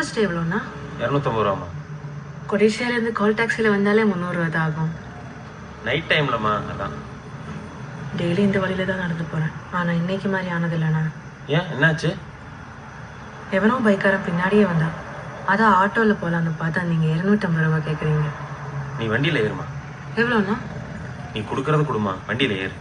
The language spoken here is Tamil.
காஸ்ட் எவ்வளோண்ணா? 250 ரூபாமா. கொடிஷியாலேருந்து கால் டாக்ஸியில் வந்தாலே 300 ரூபா தான் ஆகும். நைட் டைம்லம்மா. அதான் டெய்லி இந்த வழியில தான் நடந்து போகிறேன். ஆனால் இன்னைக்கு மாதிரி ஆனதில்லைண்ணா. ஏன் என்னாச்சு? எவனோ பைக்காரன் பின்னாடியே வந்தான். அதான் ஆட்டோவில் போகலான்னு பார்த்தா நீங்கள் 250 ரூபா கேட்குறீங்க. நீ வண்டியில் ஏறுமா. எவ்வளோண்ணா? நீ கொடுக்கறது கொடுமா, வண்டியில் ஏறு.